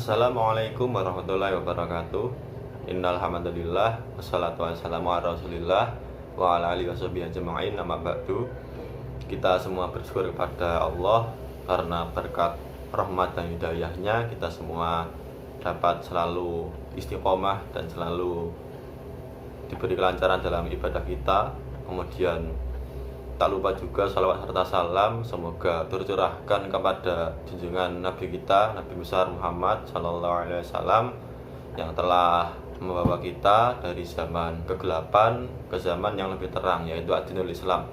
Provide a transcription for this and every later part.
Assalamualaikum warahmatullahi wabarakatuh. Innal hamdalillah wassalatu wassalamu ala Rasulillah wa ala alihi washabihi ajma'in. Amma ba'du. Kita semua bersyukur kepada Allah karena berkat rahmat dan hidayahnya kita semua dapat selalu istiqomah dan selalu diberi kelancaran dalam ibadah kita. Kemudian tak lupa juga salawat serta salam semoga tercurahkan kepada junjungan Nabi kita, Nabi besar Muhammad Sallallahu Alaihi Wasallam, yang telah membawa kita dari zaman kegelapan ke zaman yang lebih terang, yaitu Ad-Dinul Islam.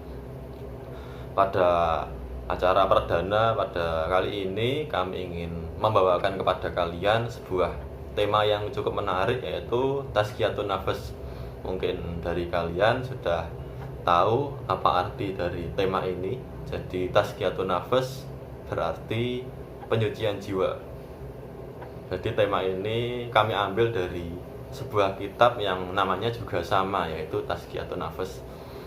Pada acara perdana pada kali ini kami ingin membawakan kepada kalian sebuah tema yang cukup menarik, yaitu Tazkiyatun Nafas. Mungkin dari kalian sudah tahu apa arti dari tema ini. Jadi Tazkiyatun Nafas berarti penyucian jiwa. Jadi tema ini kami ambil dari sebuah kitab yang namanya juga sama, yaitu Tazkiyatun Nafas.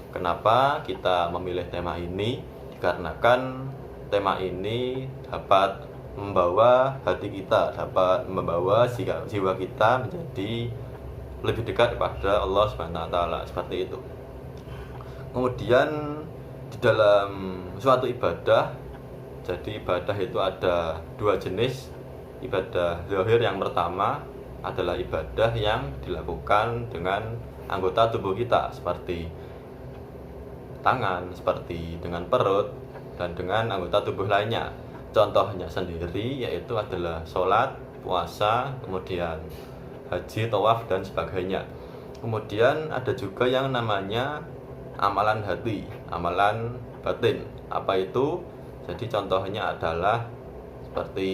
Kenapa kita memilih tema ini? Dikarenakan tema ini dapat membawa hati kita, dapat membawa jiwa kita menjadi lebih dekat kepada Allah Subhanahu wa taala, seperti itu. Kemudian di dalam suatu ibadah, jadi ibadah itu ada dua jenis. Ibadah zahir yang pertama adalah ibadah yang dilakukan dengan anggota tubuh kita, seperti tangan, seperti dengan perut, dan dengan anggota tubuh lainnya. Contohnya sendiri yaitu adalah sholat, puasa, kemudian haji, tawaf, dan sebagainya. Kemudian ada juga yang namanya amalan hati, amalan batin. Apa itu? Jadi contohnya adalah seperti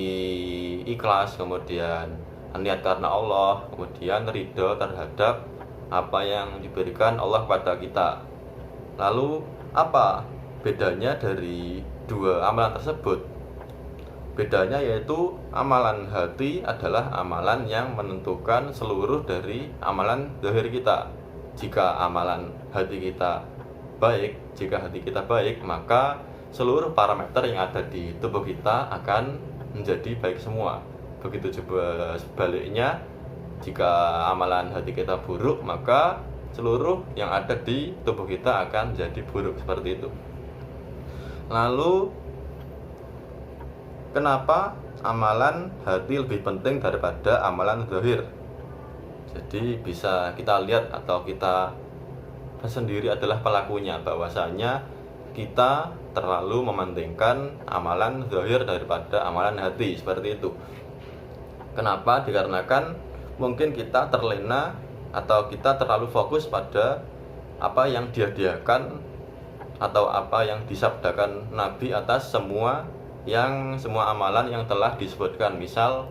ikhlas, kemudian niat karena Allah, kemudian ridho terhadap apa yang diberikan Allah kepada kita. Lalu apa bedanya dari dua amalan tersebut? Bedanya yaitu amalan hati adalah amalan yang menentukan seluruh dari amalan zahir kita. Jika amalan hati kita baik, jika hati kita baik, maka seluruh parameter yang ada di tubuh kita akan menjadi baik semua. Begitu juga sebaliknya, jika amalan hati kita buruk, maka seluruh yang ada di tubuh kita akan menjadi buruk, seperti itu. Lalu kenapa amalan hati lebih penting daripada amalan zahir? Jadi bisa kita lihat atau kita sendiri adalah pelakunya, bahwasanya kita terlalu mementingkan amalan zahir daripada amalan hati, seperti itu. Kenapa? Dikarenakan mungkin kita terlena atau kita terlalu fokus pada apa yang dihadiahkan atau apa yang disabdakan Nabi atas semua amalan yang telah disebutkan. Misal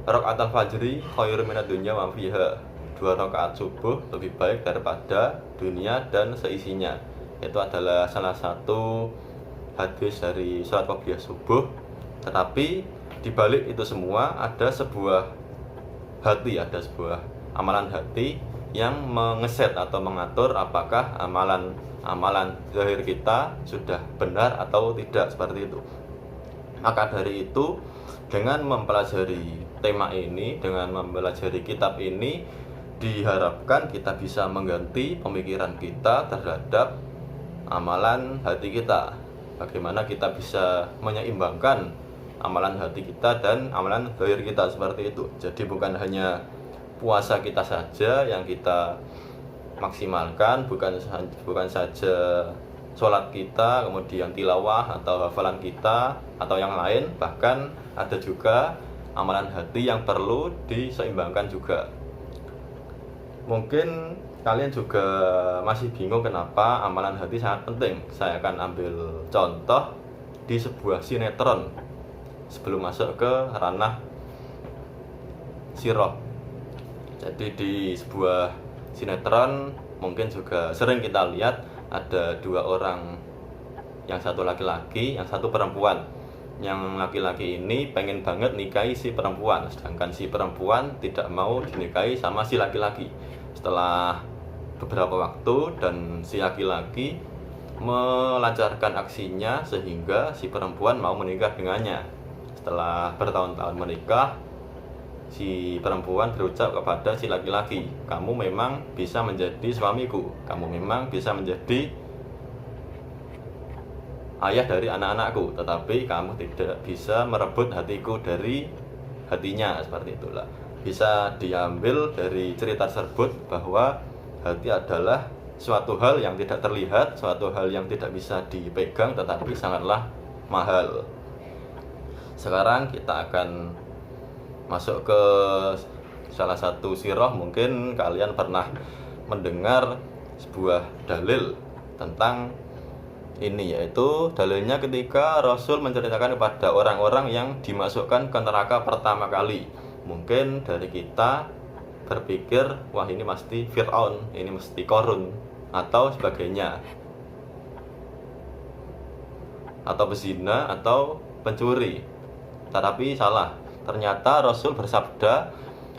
rakaat al-fajri khairun minad dunya wa fiha, 2 rakaat subuh lebih baik daripada dunia dan seisinya. Itu adalah salah satu hadis dari sholat qobliyah subuh. Tetapi di balik itu semua ada sebuah hati, ada sebuah amalan hati yang mengeset atau mengatur apakah amalan zahir kita sudah benar atau tidak, seperti itu. Maka dari itu, dengan mempelajari tema ini, dengan mempelajari kitab ini, diharapkan kita bisa mengganti pemikiran kita terhadap amalan hati kita. Bagaimana kita bisa menyeimbangkan amalan hati kita dan amalan zahir kita, seperti itu. Jadi bukan hanya puasa kita saja yang kita maksimalkan, bukan saja sholat kita, kemudian tilawah atau hafalan kita atau yang lain, bahkan ada juga amalan hati yang perlu diseimbangkan juga. Mungkin kalian juga masih bingung kenapa amalan hati sangat penting. Saya akan ambil contoh di sebuah sinetron sebelum masuk ke ranah sirah. Jadi di sebuah sinetron mungkin juga sering kita lihat ada 2 orang, yang satu laki-laki, yang satu perempuan. Yang laki-laki ini pengen banget nikahi si perempuan, sedangkan si perempuan tidak mau dinikahi sama si laki-laki. Setelah beberapa waktu dan si laki-laki melancarkan aksinya sehingga si perempuan mau menikah dengannya. Setelah bertahun-tahun menikah, si perempuan berucap kepada si laki-laki, kamu memang bisa menjadi suamiku, kamu memang bisa menjadi ayah dari anak-anakku, tetapi kamu tidak bisa merebut hatiku dari hatinya. Seperti itulah bisa diambil dari cerita tersebut bahwa hati adalah suatu hal yang tidak terlihat, suatu hal yang tidak bisa dipegang, tetapi sangatlah mahal. Sekarang kita akan masuk ke salah satu sirah. Mungkin kalian pernah mendengar sebuah dalil tentang ini, yaitu dalilnya ketika Rasul menceritakan kepada orang-orang yang dimasukkan ke neraka pertama kali. Mungkin dari kita berpikir, wah ini mesti Fir'aun, ini mesti Korun atau sebagainya, atau pezina atau pencuri. Tetapi salah. Ternyata Rasul bersabda,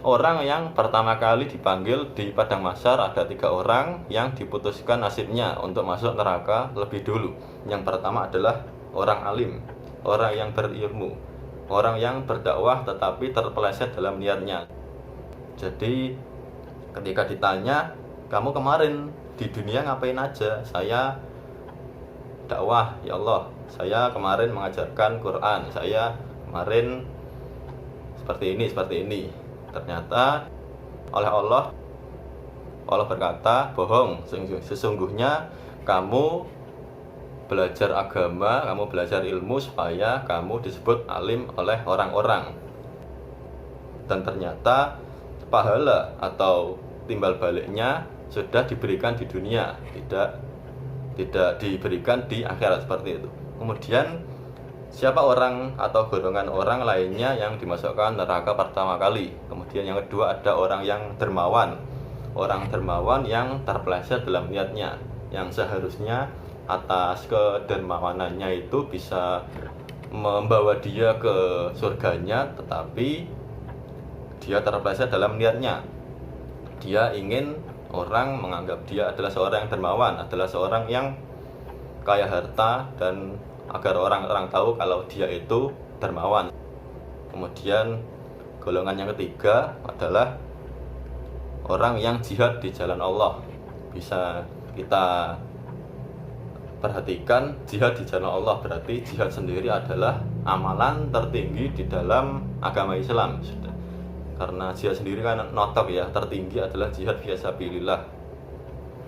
orang yang pertama kali dipanggil di padang mahsyar ada 3 orang yang diputuskan nasibnya untuk masuk neraka lebih dulu. Yang pertama adalah orang alim, orang yang berilmu, orang yang berdakwah tetapi terpeleset dalam niatnya. Jadi ketika ditanya, kamu kemarin di dunia ngapain aja? Saya dakwah, ya Allah. Saya kemarin mengajarkan Quran, saya kemarin seperti ini. Ternyata oleh Allah berkata, bohong, sesungguhnya kamu belajar agama, kamu belajar ilmu supaya kamu disebut alim oleh orang-orang. Dan ternyata pahala atau timbal baliknya sudah diberikan di dunia, tidak diberikan di akhirat, seperti itu. Kemudian siapa orang atau golongan orang lainnya yang dimasukkan neraka pertama kali? Kemudian yang kedua ada orang yang dermawan. Orang dermawan yang terpeleset dalam niatnya, yang seharusnya atas kedermawanannya itu bisa membawa dia ke surganya, tetapi dia terpeleset dalam niatnya. Dia ingin orang menganggap dia adalah seorang yang dermawan, adalah seorang yang kaya harta, dan agar orang-orang tahu kalau dia itu dermawan. Kemudian golongan yang ketiga adalah orang yang jihad di jalan Allah. Bisa kita perhatikan, jihad di jalan Allah berarti jihad sendiri adalah amalan tertinggi di dalam agama Islam. Karena jihad sendiri kan notok ya, tertinggi adalah jihad fisabilillah.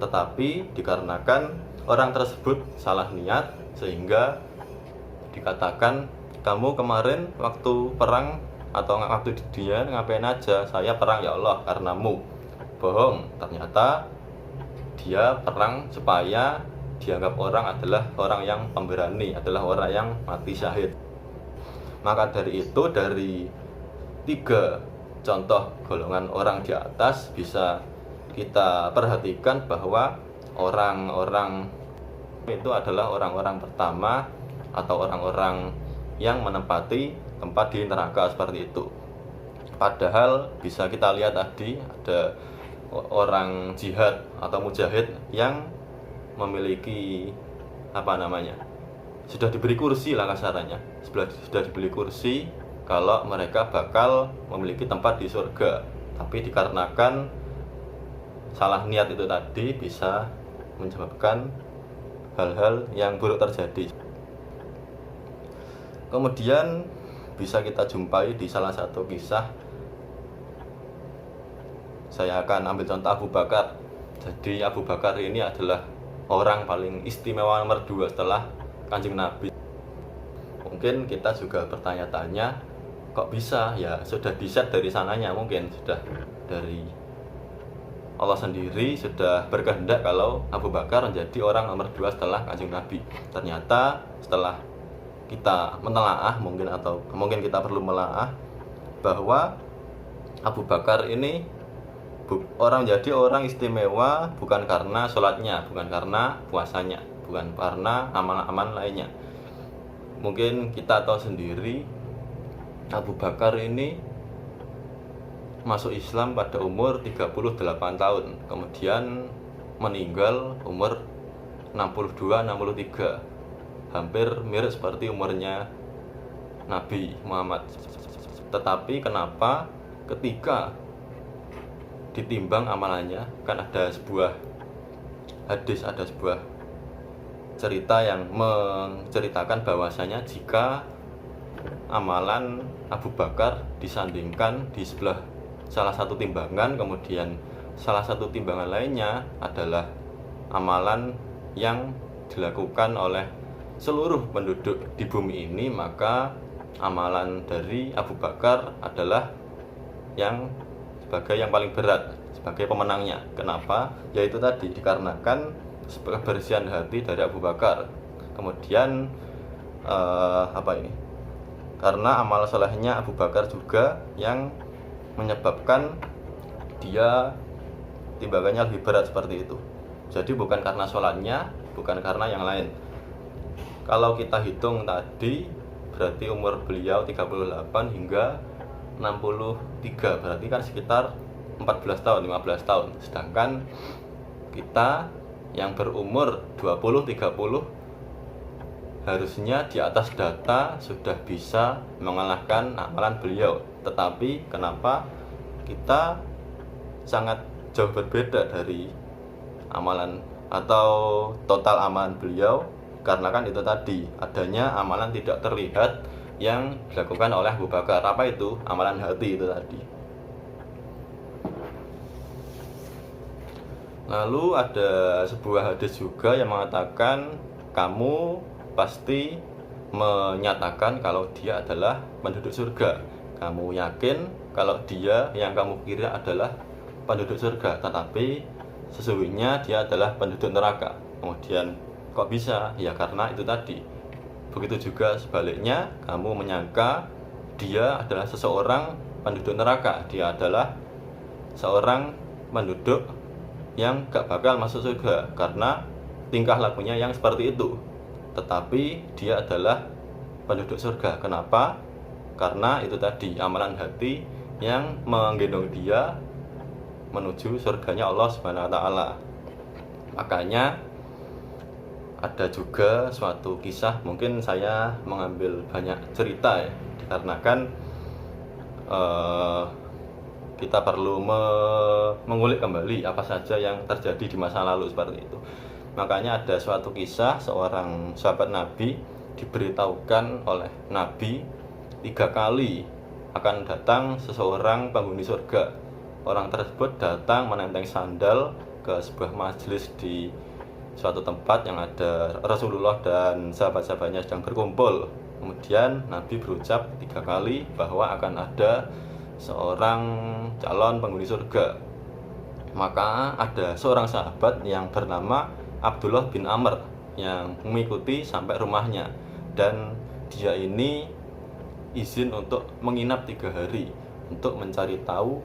Tetapi dikarenakan orang tersebut salah niat, sehingga dikatakan, kamu kemarin waktu perang atau waktu di dunia ngapain aja? Saya perang ya Allah karenamu. Bohong. Ternyata dia perang supaya dianggap orang adalah orang yang pemberani, adalah orang yang mati syahid. Maka dari itu, dari 3 contoh golongan orang di atas bisa kita perhatikan bahwa orang-orang itu adalah orang-orang pertama atau orang-orang yang menempati tempat di neraka, seperti itu. Padahal bisa kita lihat tadi ada orang jihad atau mujahid yang memiliki sudah diberi kursi lah kasarannya, sudah diberi kursi kalau mereka bakal memiliki tempat di surga. Tapi dikarenakan salah niat itu tadi bisa menyebabkan hal-hal yang buruk terjadi. Kemudian bisa kita jumpai di salah satu kisah. Saya akan ambil contoh Abu Bakar. Jadi Abu Bakar ini adalah orang paling istimewa nomor 2 setelah Kanjeng Nabi. Mungkin kita juga bertanya-tanya, kok bisa? Ya sudah di-set dari sananya, mungkin sudah dari Allah sendiri sudah berkehendak kalau Abu Bakar menjadi orang nomor 2 setelah Kanjeng Nabi. Ternyata setelah kita menelaah, mungkin kita perlu menelaah bahwa Abu Bakar ini jadi orang istimewa bukan karena sholatnya, bukan karena puasanya, bukan karena amal-amal lainnya. Mungkin kita tahu sendiri, Abu Bakar ini masuk Islam pada umur 38 tahun, kemudian meninggal umur 62-63, hampir mirip seperti umurnya Nabi Muhammad. Tetapi kenapa ketika ditimbang amalannya, kan ada sebuah hadis, ada sebuah cerita yang menceritakan bahwasanya jika amalan Abu Bakar disandingkan di sebelah salah satu timbangan, kemudian salah satu timbangan lainnya adalah amalan yang dilakukan oleh seluruh penduduk di bumi ini, maka amalan dari Abu Bakar adalah yang sebagai yang paling berat, sebagai pemenangnya. Kenapa? Yaitu tadi dikarenakan kebersihan hati dari Abu Bakar. Kemudian karena amal solehnya Abu Bakar juga yang menyebabkan dia timbangannya lebih berat seperti itu. Jadi bukan karena sholatnya, bukan karena yang lain. Kalau kita hitung tadi, berarti umur beliau 38 hingga 63, berarti kan sekitar 14 tahun, 15 tahun. Sedangkan kita yang berumur 20-30 harusnya di atas data sudah bisa mengalahkan amalan beliau. Tetapi kenapa kita sangat jauh berbeda dari amalan atau total amalan beliau? Karena kan itu tadi, adanya amalan tidak terlihat yang dilakukan oleh Abu Bakar. Apa itu? Amalan hati itu tadi. Lalu ada sebuah hadis juga yang mengatakan kamu pasti menyatakan kalau dia adalah penduduk surga. Kamu yakin kalau dia yang kamu kira adalah penduduk surga, tetapi sesungguhnya dia adalah penduduk neraka. Kemudian kok bisa? Ya karena itu tadi. Begitu juga sebaliknya, kamu menyangka dia adalah seseorang penduduk neraka, dia adalah seorang penduduk yang gak bakal masuk surga karena tingkah lakunya yang seperti itu. Tetapi dia adalah penduduk surga. Kenapa? Karena itu tadi, amalan hati yang menggendong dia menuju surganya Allah Subhanahu wa taala. Makanya ada juga suatu kisah, mungkin saya mengambil banyak cerita ya, dikarenakan kita perlu mengulik kembali apa saja yang terjadi di masa lalu seperti itu. Makanya ada suatu kisah seorang sahabat Nabi diberitahukan oleh Nabi 3 kali akan datang seseorang penghuni surga. Orang tersebut datang menenteng sandal ke sebuah majelis di suatu tempat yang ada Rasulullah dan sahabat-sahabatnya sedang berkumpul. Kemudian Nabi berucap 3 kali bahwa akan ada seorang calon penghuni surga. Maka ada seorang sahabat yang bernama Abdullah bin Amr yang mengikuti sampai rumahnya, dan dia ini izin untuk menginap 3 hari untuk mencari tahu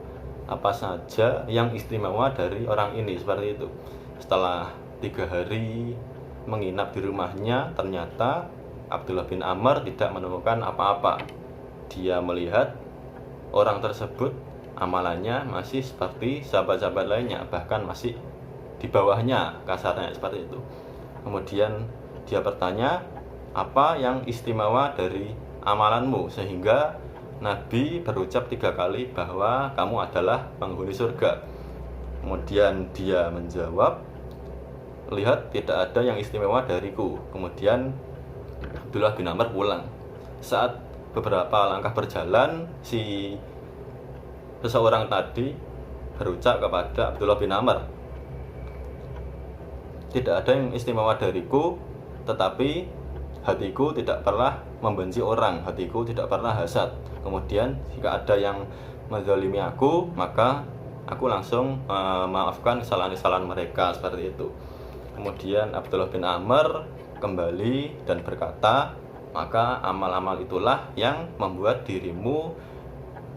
apa saja yang istimewa dari orang ini, seperti itu. Setelah 3 hari menginap di rumahnya, ternyata Abdullah bin Amr tidak menemukan apa-apa. Dia melihat orang tersebut amalannya masih seperti sahabat-sahabat lainnya, bahkan masih di bawahnya, kasarnya seperti itu. Kemudian dia bertanya, apa yang istimewa dari amalanmu sehingga Nabi berucap 3 kali bahwa kamu adalah penghuni surga? Kemudian dia menjawab, lihat, tidak ada yang istimewa dariku. Kemudian Abdullah bin Amr pulang. Saat beberapa langkah berjalan, si seseorang tadi berucap kepada Abdullah bin Amr, tidak ada yang istimewa dariku, tetapi hatiku tidak pernah membenci orang, hatiku tidak pernah hasad. Kemudian jika ada yang menzalimi aku, maka aku langsung memaafkan kesalahan-kesalahan mereka, seperti itu. Kemudian Abdullah bin Amr kembali dan berkata, maka amal-amal itulah yang membuat dirimu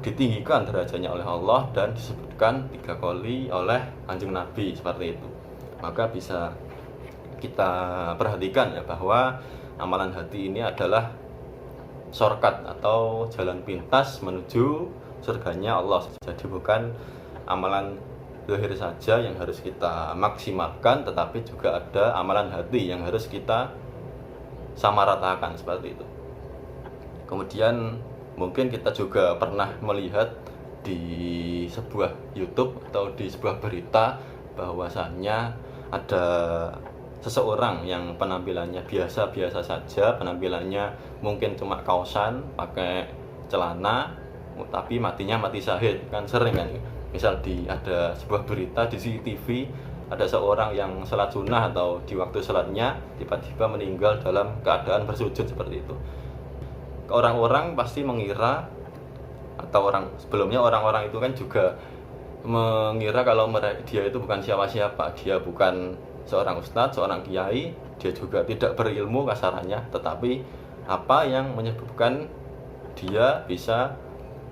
ditinggikan derajatnya oleh Allah dan disebutkan 3 kali oleh Kanjeng Nabi, seperti itu. Maka bisa kita perhatikan ya, bahwa amalan hati ini adalah shortcut atau jalan pintas menuju surganya Allah. Jadi bukan amalan zahir saja yang harus kita maksimalkan, tetapi juga ada amalan hati yang harus kita samaratakan, seperti itu. Kemudian mungkin kita juga pernah melihat di sebuah YouTube atau di sebuah berita bahwasannya ada seseorang yang penampilannya biasa-biasa saja, penampilannya mungkin cuma kaosan, pakai celana, tapi matinya mati syahid. Kan sering kan, misal ada sebuah berita di CCTV, ada seorang yang sholat sunnah atau di waktu sholatnya tiba-tiba meninggal dalam keadaan bersujud seperti itu. Orang-orang pasti mengira, atau sebelumnya orang-orang itu kan juga mengira kalau dia itu bukan siapa-siapa, dia bukan seorang ustadz, seorang kiai, dia juga tidak berilmu kasarannya, tetapi apa yang menyebabkan dia bisa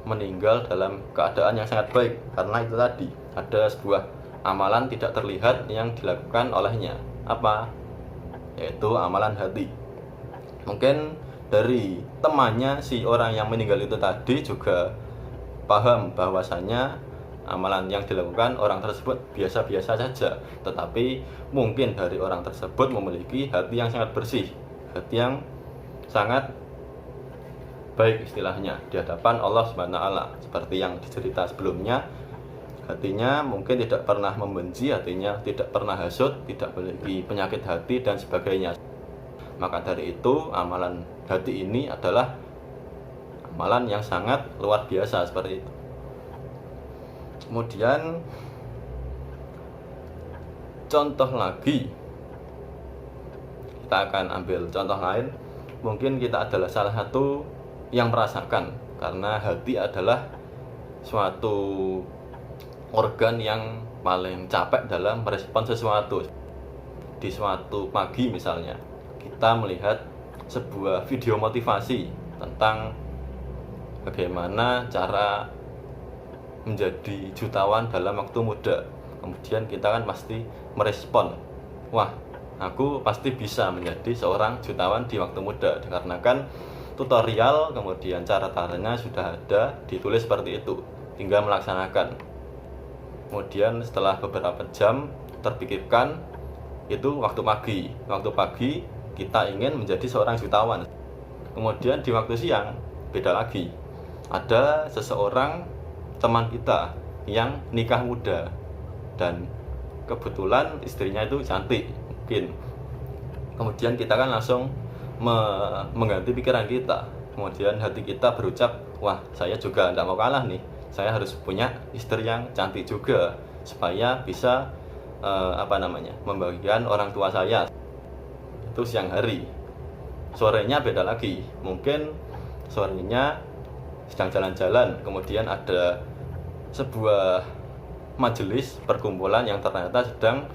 meninggal dalam keadaan yang sangat baik? Karena itu tadi, ada sebuah amalan tidak terlihat yang dilakukan olehnya. Apa? Yaitu amalan hati. Mungkin dari temannya si orang yang meninggal itu tadi juga paham bahwasannya amalan yang dilakukan orang tersebut biasa-biasa saja, tetapi mungkin dari orang tersebut memiliki hati yang sangat bersih, hati yang sangat baik istilahnya di hadapan Allah Subhanahu wa taala. Seperti yang dicerita sebelumnya, hatinya mungkin tidak pernah membenci, hatinya tidak pernah hasut, tidak memiliki penyakit hati dan sebagainya. Maka dari itu amalan hati ini adalah amalan yang sangat luar biasa seperti itu. Kemudian contoh lagi, kita akan ambil contoh lain. Mungkin kita adalah salah satu yang merasakan, karena hati adalah suatu organ yang paling capek dalam merespon sesuatu. Di suatu pagi misalnya, kita melihat sebuah video motivasi tentang bagaimana cara menjadi jutawan dalam waktu muda. Kemudian kita kan pasti merespon, wah, aku pasti bisa menjadi seorang jutawan di waktu muda, dikarenakan tutorial kemudian cara-caranya sudah ada ditulis seperti itu, tinggal melaksanakan. Kemudian setelah beberapa jam terpikirkan, itu waktu pagi kita ingin menjadi seorang jutawan. Kemudian di waktu siang beda lagi, ada seseorang teman kita yang nikah muda dan kebetulan istrinya itu cantik mungkin. Kemudian kita kan langsung mengganti pikiran kita, kemudian hati kita berucap, wah, saya juga tidak mau kalah nih, saya harus punya istri yang cantik juga supaya bisa membagikan orang tua saya. Itu siang hari. Sorenya beda lagi, mungkin sorenya sedang jalan-jalan, kemudian ada sebuah majelis perkumpulan yang ternyata sedang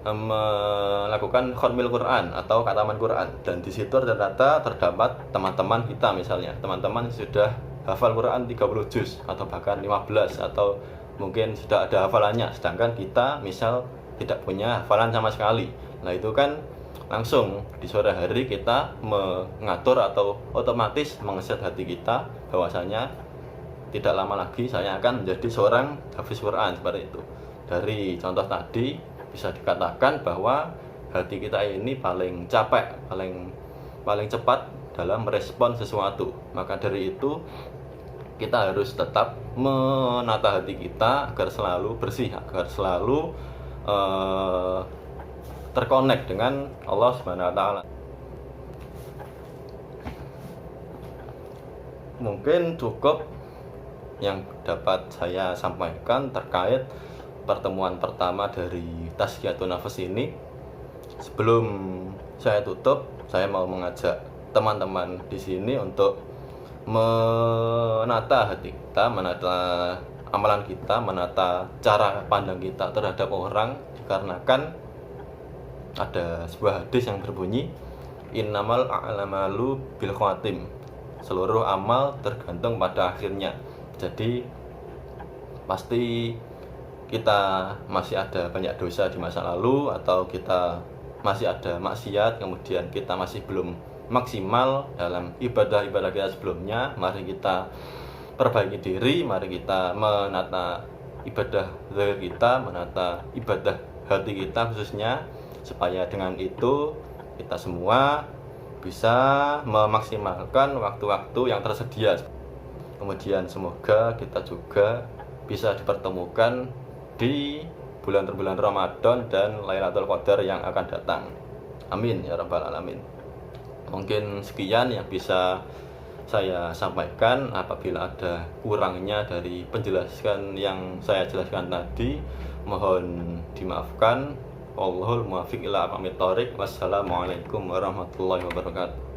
melakukan khatmil Quran atau khataman Quran, dan di situ ternyata terdapat teman-teman kita, misalnya teman-teman sudah hafal Quran 30 juz atau bahkan 15, atau mungkin sudah ada hafalannya, sedangkan kita misal tidak punya hafalan sama sekali. Nah itu kan langsung di sore hari kita mengatur atau otomatis mengeset hati kita bahwasanya tidak lama lagi saya akan menjadi seorang hafiz Quran seperti itu. Dari contoh tadi bisa dikatakan bahwa hati kita ini paling capek, paling cepat dalam merespon sesuatu. Maka dari itu kita harus tetap menata hati kita agar selalu bersih, agar selalu terkonek dengan Allah Subhanahu wa taala. Mungkin cukup yang dapat saya sampaikan terkait pertemuan pertama dari Tazkiyatun Nafas ini. Sebelum saya tutup, saya mau mengajak teman-teman di sini untuk menata hati kita, menata amalan kita, menata cara pandang kita terhadap orang, dikarenakan ada sebuah hadis yang berbunyi, innamal a'malu bil khawatim, seluruh amal tergantung pada akhirnya. Jadi pasti kita masih ada banyak dosa di masa lalu, atau kita masih ada maksiat, kemudian kita masih belum maksimal dalam ibadah-ibadah kita sebelumnya. Mari kita perbaiki diri, mari kita menata ibadah zahir kita, menata ibadah hati kita khususnya, supaya dengan itu kita semua bisa memaksimalkan waktu-waktu yang tersedia. Kemudian semoga kita juga bisa dipertemukan di bulan-bulan Ramadan dan Lailatul Qadar yang akan datang. Amin ya rabbal alamin. Mungkin sekian yang bisa saya sampaikan. Apabila ada kurangnya dari penjelasan yang saya jelaskan tadi, mohon dimaafkan. Wallahul muwaffiq ila aqwamit thoriq. Wassalamualaikum warahmatullahi wabarakatuh.